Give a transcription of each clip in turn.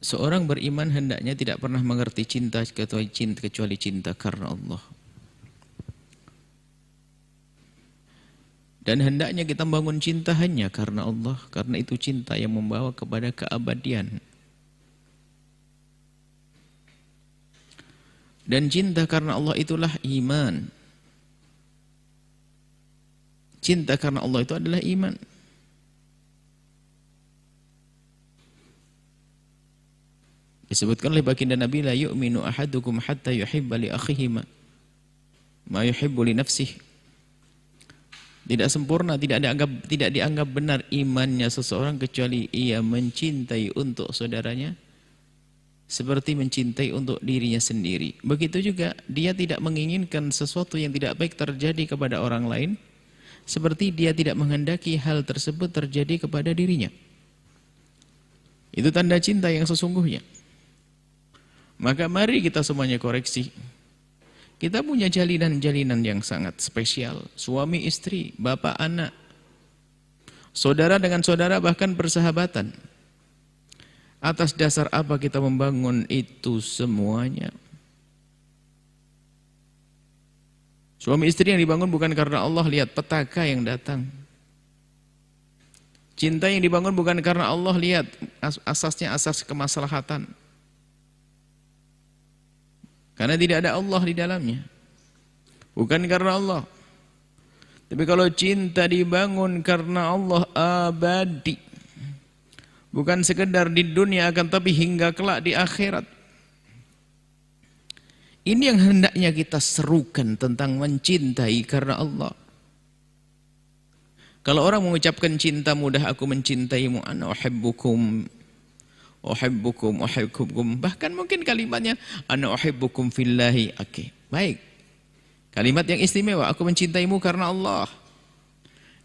Seorang beriman hendaknya tidak pernah mengerti cinta kecuali cinta karena Allah. Dan hendaknya kita bangun cinta hanya karena Allah, karena itu cinta yang membawa kepada keabadian. Dan cinta karena Allah itulah iman. Cinta karena Allah itu adalah iman. Disebutkan oleh baginda Nabi, la yu'minu ahadukum hatta yuhibba li akhihi ma yuhibbu li nafsihi. Tidak sempurna, tidak dianggap benar imannya seseorang kecuali ia mencintai untuk saudaranya seperti mencintai untuk dirinya sendiri. Begitu juga dia tidak menginginkan sesuatu yang tidak baik terjadi kepada orang lain seperti dia tidak menghendaki hal tersebut terjadi kepada dirinya. Itu tanda cinta yang sesungguhnya. Maka mari kita semuanya koreksi. Kita punya jalinan-jalinan yang sangat spesial. Suami istri, bapak anak, saudara dengan saudara, bahkan persahabatan. Atas dasar apa kita membangun itu semuanya? Suami istri yang dibangun bukan karena Allah, lihat petaka yang datang. Cinta yang dibangun bukan karena Allah, lihat asasnya asas kemaslahatan. Karena tidak ada Allah di dalamnya. Bukan karena Allah. Tapi kalau cinta dibangun karena Allah, abadi. Bukan sekedar di dunia, akan tapi hingga kelak di akhirat. Ini yang hendaknya kita serukan tentang mencintai karena Allah. Kalau orang mengucapkan cinta mudah, aku mencintaimu, ana uhibbukum, uhibbukum, uhibbukum. Bahkan mungkin kalimatnya ana uhibbukum fillahi. Oke, baik. Kalimat yang istimewa, aku mencintaimu karena Allah.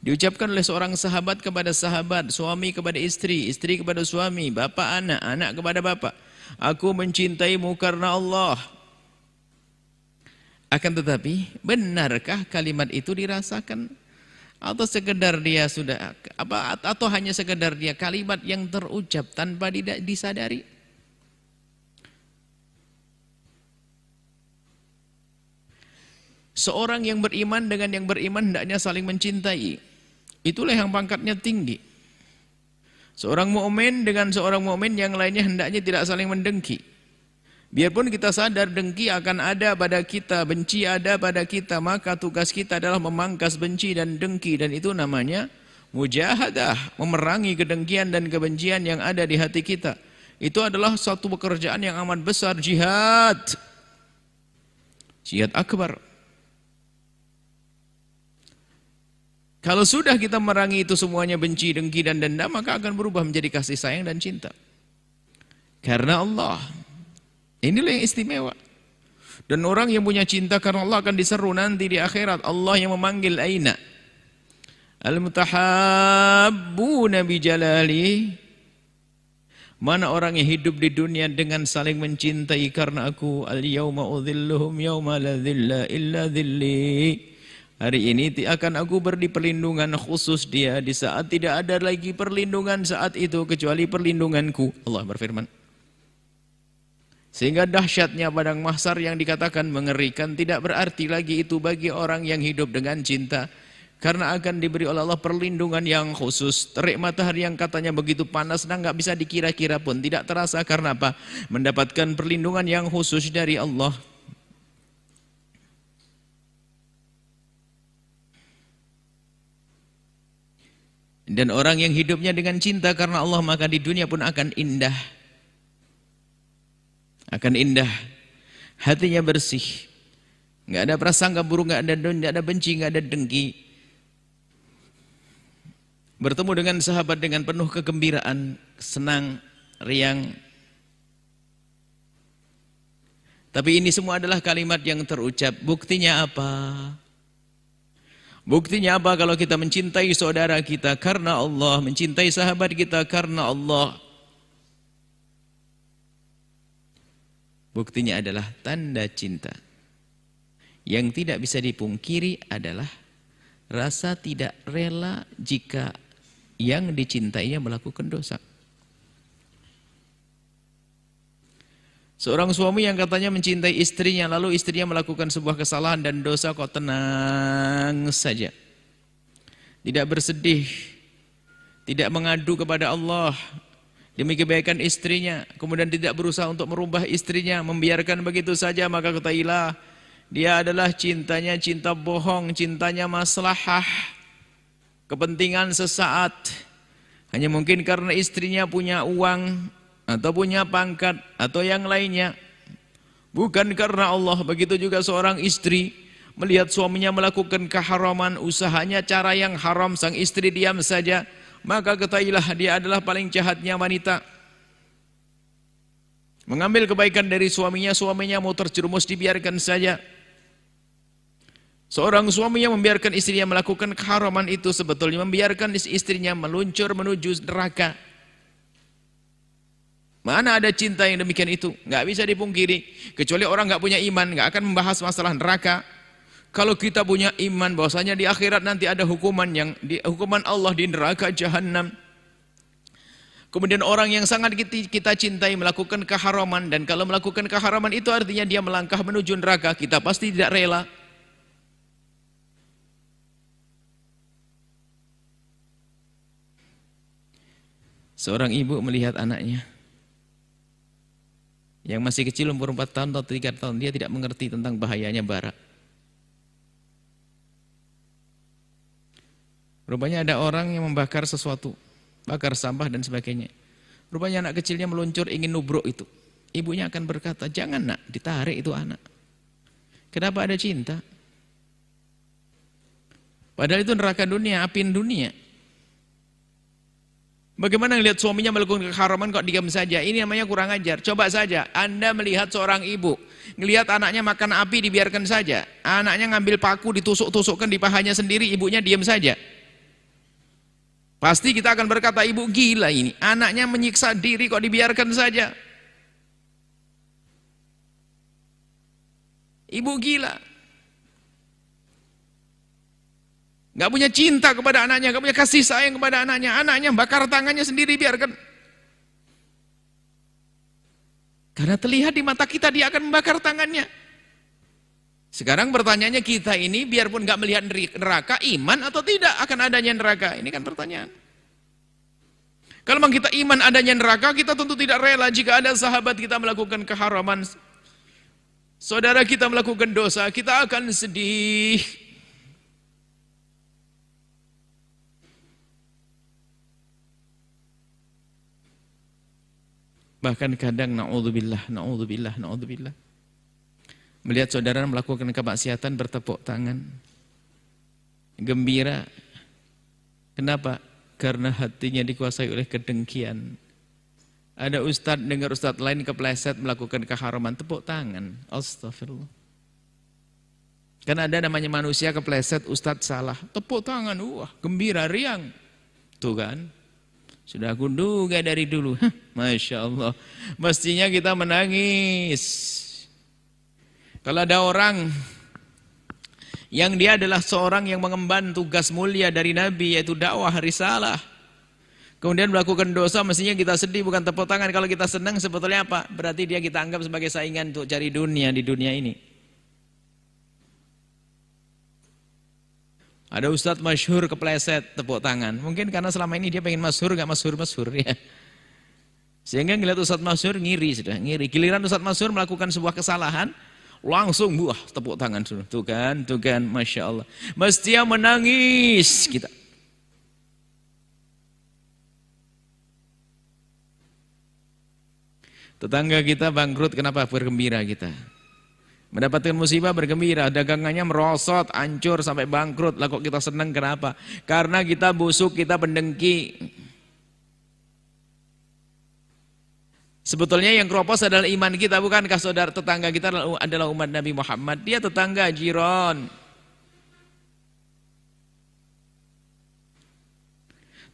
Diucapkan oleh seorang sahabat kepada sahabat, suami kepada istri, istri kepada suami, bapak anak, anak kepada bapak. Aku mencintaimu karena Allah. Akan tetapi, benarkah kalimat itu dirasakan? Atau sekedar dia sudah atau hanya sekedar dia kalimat yang terucap tanpa disadari? Seorang yang beriman dengan yang beriman hendaknya saling mencintai. Itulah yang pangkatnya tinggi. Seorang mukmin dengan seorang mukmin yang lainnya hendaknya tidak saling mendengki. Biarpun kita sadar dengki akan ada pada kita, benci ada pada kita, maka tugas kita adalah memangkas benci dan dengki, dan itu namanya mujahadah, memerangi kedengkian dan kebencian yang ada di hati kita. Itu adalah satu pekerjaan yang amat besar, jihad. Jihad akbar. Kalau sudah kita merangi itu semuanya, benci, dengki dan dendam, maka akan berubah menjadi kasih sayang dan cinta. Karena Allah. Inilah yang istimewa. Dan orang yang punya cinta karena Allah akan diseru nanti di akhirat. Allah yang memanggil, aina al-mutahabbuna bi jalali. Mana orang yang hidup di dunia dengan saling mencintai karena aku. Al-yawma udhilluhum yawma la dhilla illa dhilli. Hari ini akan aku beri perlindungan khusus dia di saat tidak ada lagi perlindungan saat itu kecuali perlindunganku. Allah berfirman. Sehingga dahsyatnya padang mahsyar yang dikatakan mengerikan tidak berarti lagi itu bagi orang yang hidup dengan cinta. Karena akan diberi oleh Allah perlindungan yang khusus. Terik matahari yang katanya begitu panas dan nggak bisa dikira-kira pun tidak terasa. Karena apa? Mendapatkan perlindungan yang khusus dari Allah. Dan orang yang hidupnya dengan cinta karena Allah, maka di dunia pun akan indah. Akan indah. Hatinya bersih. Nggak ada prasangka buruk, nggak ada benci, nggak ada dengki. Bertemu dengan sahabat dengan penuh kegembiraan, senang, riang. Tapi ini semua adalah kalimat yang terucap. Buktinya apa? Buktinya apa kalau kita mencintai saudara kita karena Allah, mencintai sahabat kita karena Allah? Buktinya adalah tanda cinta. Yang tidak bisa dipungkiri adalah rasa tidak rela jika yang dicintainya melakukan dosa. Seorang suami yang katanya mencintai istrinya, lalu istrinya melakukan sebuah kesalahan dan dosa, kok tenang saja. Tidak bersedih, tidak mengadu kepada Allah demi kebaikan istrinya, kemudian tidak berusaha untuk merubah istrinya, membiarkan begitu saja, maka ketahuilah dia adalah cintanya cinta bohong, cintanya maslahah, kepentingan sesaat. Hanya mungkin karena istrinya punya uang atau punya pangkat atau yang lainnya, bukan karena Allah. Begitu juga seorang istri melihat suaminya melakukan keharaman, usahanya cara yang haram, sang istri diam saja, maka ketahuilah dia adalah paling jahatnya wanita. Mengambil kebaikan dari suaminya, suaminya mau terjerumus dibiarkan saja. Seorang suami yang membiarkan istrinya melakukan keharaman itu sebetulnya membiarkan istrinya meluncur menuju neraka. Mana ada cinta yang demikian itu? Nggak bisa dipungkiri. Kecuali orang nggak punya iman, nggak akan membahas masalah neraka. Kalau kita punya iman bahwasanya di akhirat nanti ada hukuman Allah di neraka jahanam. Kemudian orang yang sangat kita cintai melakukan keharaman, dan kalau melakukan keharaman itu artinya dia melangkah menuju neraka, kita pasti tidak rela. Seorang ibu melihat anaknya yang masih kecil, umur 4 tahun atau 3 tahun, dia tidak mengerti tentang bahayanya bara. Rupanya ada orang yang membakar sesuatu, bakar sampah dan sebagainya. Rupanya anak kecilnya meluncur ingin nubruk itu. Ibunya akan berkata, jangan nak, ditarik itu anak. Kenapa? Ada cinta. Padahal itu neraka dunia, api dunia. Bagaimana melihat suaminya melakukan keharaman kok diam saja? Ini namanya kurang ajar. Coba saja Anda melihat seorang ibu ngelihat anaknya makan api, dibiarkan saja. Anaknya ngambil paku ditusuk-tusukkan di pahanya sendiri, ibunya diam saja. Pasti kita akan berkata, ibu gila ini, anaknya menyiksa diri kok dibiarkan saja. Ibu gila. Gak punya cinta kepada anaknya, gak punya kasih sayang kepada anaknya. Anaknya bakar tangannya sendiri, biarkan. Karena terlihat di mata kita dia akan membakar tangannya. Sekarang pertanyaannya, kita ini biarpun gak melihat neraka, iman atau tidak akan adanya neraka? Ini kan pertanyaan. Kalau memang kita iman adanya neraka, kita tentu tidak rela jika ada sahabat kita melakukan keharaman, saudara kita melakukan dosa, kita akan sedih. Bahkan kadang na'udzubillah, melihat saudara melakukan kemaksiatan bertepuk tangan, gembira. Kenapa? Karena hatinya dikuasai oleh kedengkian. Ada ustadz dengar ustadz lain kepleset melakukan keharaman, tepuk tangan. Astagfirullah. Karena ada namanya manusia kepleset, ustadz salah, tepuk tangan, wah gembira, riang. Tuh kan? Sudah aku duga dari dulu. Masya Allah. Mestinya kita menangis. Kalau ada orang yang dia adalah seorang yang mengemban tugas mulia dari Nabi, yaitu dakwah, risalah, kemudian melakukan dosa, mestinya kita sedih, bukan tepuk tangan. Kalau kita senang sebetulnya apa? Berarti dia kita anggap sebagai saingan untuk cari dunia di dunia ini. Ada ustadz masyhur kepleset, tepuk tangan. Mungkin karena selama ini dia pengen masyhur, gak masyhur ya. Sehingga ngeliat ustadz masyhur ngiri sudah, ngiri. Giliran ustadz masyhur melakukan sebuah kesalahan, langsung buah tepuk tangan sudah. Tuh kan, masya Allah. Mestinya menangis kita. Tetangga kita bangkrut, kenapa? Bergembira kita. Mendapatkan musibah bergembira, dagangannya merosot, hancur sampai bangkrut. Lah kok kita senang, kenapa? Karena kita busuk, kita pendengki. Sebetulnya yang keropos adalah iman kita, bukankah saudara? Tetangga kita adalah umat Nabi Muhammad, dia tetangga, jiron.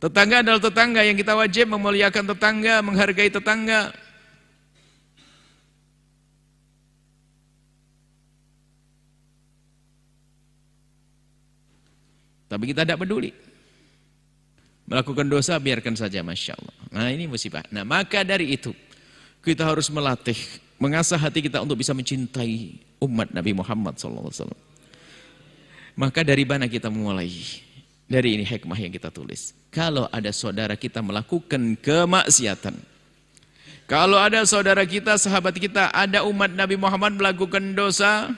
Tetangga adalah tetangga yang kita wajib memuliakan tetangga, menghargai tetangga. Tapi kita tidak peduli. Melakukan dosa biarkan saja, masya Allah. Nah ini musibah. Nah maka dari itu kita harus melatih mengasah hati kita untuk bisa mencintai umat Nabi Muhammad SAW. Maka dari mana kita memulai? Dari ini hikmah yang kita tulis. Kalau ada saudara kita melakukan kemaksiatan, kalau ada saudara kita, sahabat kita, ada umat Nabi Muhammad melakukan dosa,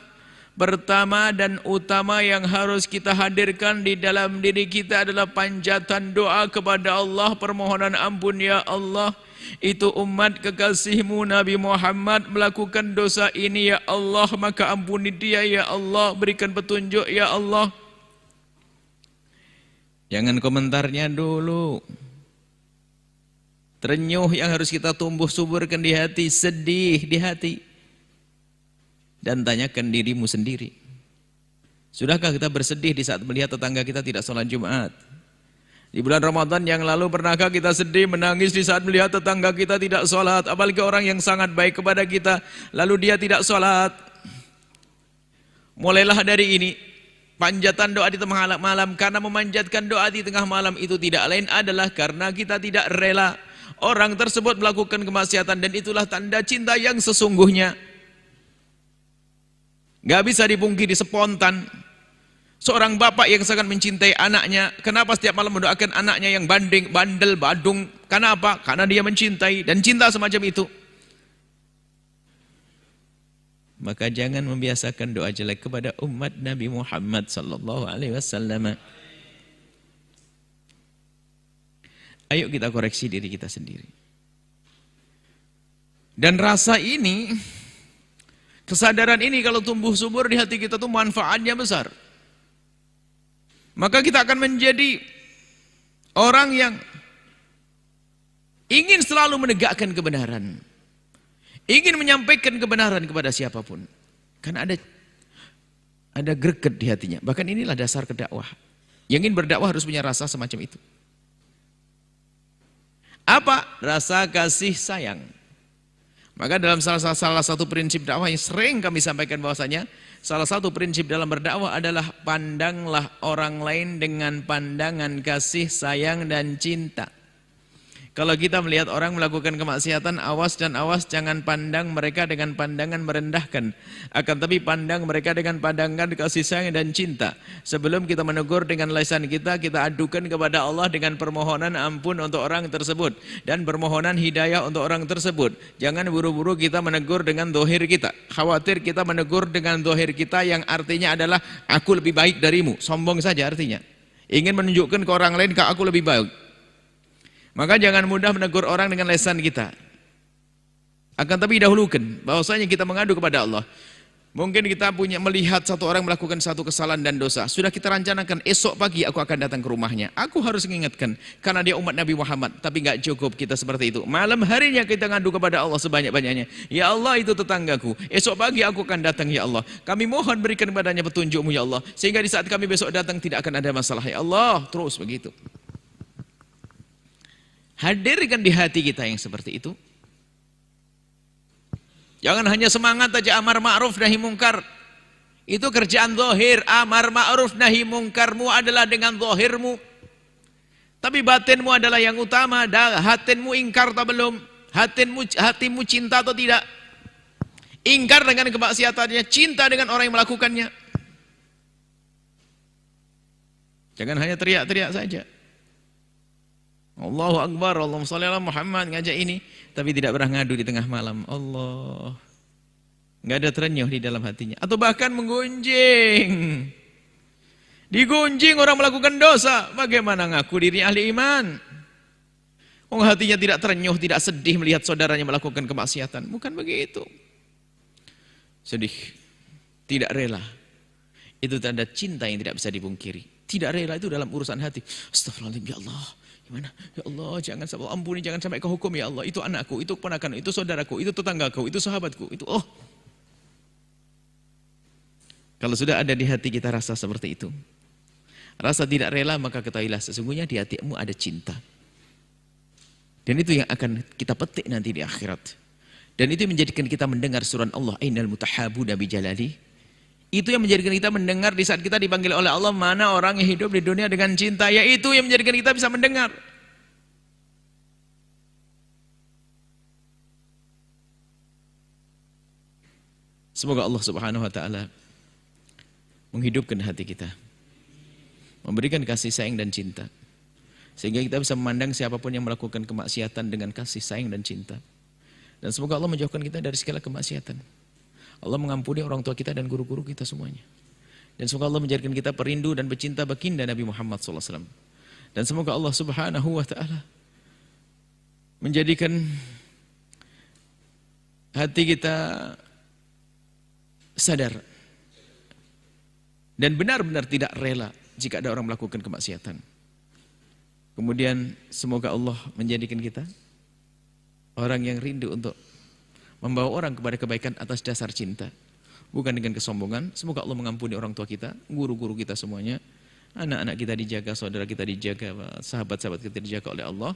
pertama dan utama yang harus kita hadirkan di dalam diri kita adalah panjatan doa kepada Allah, permohonan ampun. Ya Allah, itu umat kekasihmu Nabi Muhammad melakukan dosa ini, ya Allah, maka ampuni dia, ya Allah, berikan petunjuk, ya Allah. Jangan komentarnya dulu. Terenyuh yang harus kita tumbuh suburkan di hati, sedih di hati. Dan tanyakan dirimu sendiri. Sudahkah kita bersedih di saat melihat tetangga kita tidak sholat Jumat? Di bulan Ramadan yang lalu pernahkah kita sedih menangis di saat melihat tetangga kita tidak sholat? Apalagi orang yang sangat baik kepada kita, lalu dia tidak sholat. Mulailah dari ini. Panjatan doa di tengah malam, karena memanjatkan doa di tengah malam itu tidak lain adalah karena kita tidak rela orang tersebut melakukan kemaksiatan, dan itulah tanda cinta yang sesungguhnya. Gak bisa dipungkiri spontan. Seorang bapak yang sangat mencintai anaknya, kenapa setiap malam mendoakan anaknya yang bandel, badung? Kenapa? Karena dia mencintai dan cinta semacam itu. Maka jangan membiasakan doa jelek kepada umat Nabi Muhammad sallallahu alaihi wasallam. Ayo kita koreksi diri kita sendiri. Dan rasa ini, kesadaran ini kalau tumbuh subur di hati kita tuh manfaatnya besar. Maka kita akan menjadi orang yang ingin selalu menegakkan kebenaran. Ingin menyampaikan kebenaran kepada siapapun. Karena ada greget di hatinya. Bahkan inilah dasar kedakwah. Yang ingin berdakwah harus punya rasa semacam itu. Apa? Rasa kasih sayang. Maka dalam salah satu prinsip dakwah yang sering kami sampaikan bahwasanya, salah satu prinsip dalam berdakwah adalah pandanglah orang lain dengan pandangan kasih sayang dan cinta. Kalau kita melihat orang melakukan kemaksiatan, awas dan awas, jangan pandang mereka dengan pandangan merendahkan. Akan tapi pandang mereka dengan pandangan kasih sayang dan cinta. Sebelum kita menegur dengan lisan kita, kita adukan kepada Allah dengan permohonan ampun untuk orang tersebut. Dan permohonan hidayah untuk orang tersebut. Jangan buru-buru kita menegur dengan dohir kita. Khawatir kita menegur dengan dohir kita yang artinya adalah aku lebih baik darimu. Sombong saja artinya. Ingin menunjukkan ke orang lain kalau aku lebih baik. Maka jangan mudah menegur orang dengan lisan kita. Akan tapi dahulukan bahwasanya kita mengadu kepada Allah. Mungkin kita melihat satu orang melakukan satu kesalahan dan dosa. Sudah kita rencanakan esok pagi aku akan datang ke rumahnya. Aku harus mengingatkan karena dia umat Nabi Muhammad. Tapi nggak cukup kita seperti itu. Malam harinya kita ngadu kepada Allah sebanyak-banyaknya. Ya Allah, itu tetanggaku. Esok pagi aku akan datang, ya Allah. Kami mohon berikan padanya petunjukmu, ya Allah. Sehingga di saat kami besok datang tidak akan ada masalah, ya Allah. Terus begitu. Hadirkan di hati kita yang seperti itu. Jangan hanya semangat aja amar ma'ruf nahi mungkar. Itu kerjaan zahir. Amar ma'ruf nahi mungkarmu adalah dengan zahirmu. Tapi batinmu adalah yang utama. Hatimu ingkar atau belum? Hatimu cinta atau tidak? Ingkar dengan kemaksiatannya, cinta dengan orang yang melakukannya. Jangan hanya teriak-teriak saja. Allahu Akbar, Allahumma sholli ala Muhammad, ngajak ini, tapi tidak pernah ngadu di tengah malam. Allah, nggak ada terenyuh di dalam hatinya, atau bahkan menggunjing. Digunjing orang melakukan dosa, bagaimana ngaku diri ahli iman? Hatinya tidak terenyuh, tidak sedih melihat saudaranya melakukan kemaksiatan. Bukan begitu. Sedih, tidak rela. Itu tanda cinta yang tidak bisa dipungkiri. Tidak rela itu dalam urusan hati. Astagfirullahaladzim, ya Allah. Gimana? Ya Allah, jangan sampai ampuni, jangan sampai ke hukum, ya Allah. Itu anakku, itu keponakanku, itu saudaraku, itu tetanggaku, itu sahabatku, itu Kalau sudah ada di hati kita rasa seperti itu, rasa tidak rela, maka ketahuilah sesungguhnya di hatimu ada cinta. Dan itu yang akan kita petik nanti di akhirat. Dan itu yang menjadikan kita mendengar surat Allah, Ainal mutahabuna bi jalali. Itu yang menjadikan kita mendengar di saat kita dipanggil oleh Allah, mana orang yang hidup di dunia dengan cinta. Yaitu yang menjadikan kita bisa mendengar. Semoga Allah Subhanahu wa taala menghidupkan hati kita, memberikan kasih sayang dan cinta, sehingga kita bisa memandang siapapun yang melakukan kemaksiatan dengan kasih sayang dan cinta. Dan semoga Allah menjauhkan kita dari segala kemaksiatan. Allah mengampuni orang tua kita dan guru-guru kita semuanya. Dan semoga Allah menjadikan kita perindu dan pecinta baginda Nabi Muhammad SAW. Dan semoga Allah Subhanahu wa taala menjadikan hati kita sadar dan benar-benar tidak rela jika ada orang melakukan kemaksiatan. Kemudian semoga Allah menjadikan kita orang yang rindu untuk membawa orang kepada kebaikan atas dasar cinta, bukan dengan kesombongan. Semoga Allah mengampuni orang tua kita, guru-guru kita semuanya, anak-anak kita dijaga, saudara kita dijaga, sahabat-sahabat kita dijaga oleh Allah.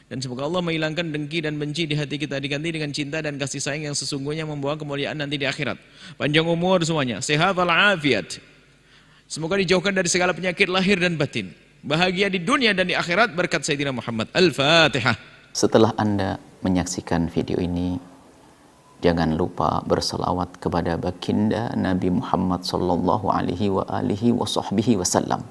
Dan semoga Allah menghilangkan dengki dan benci di hati kita, diganti dengan cinta dan kasih sayang yang sesungguhnya membawa kemuliaan nanti di akhirat. Panjang umur semuanya, sehat walafiat. Semoga dijauhkan dari segala penyakit lahir dan batin. Bahagia di dunia dan di akhirat berkat Sayyidina Muhammad. Al-Fatihah. Setelah Anda menyaksikan video ini, jangan lupa berselawat kepada baginda Nabi Muhammad sallallahu alaihi wa alihi wa sahbihi wasallam.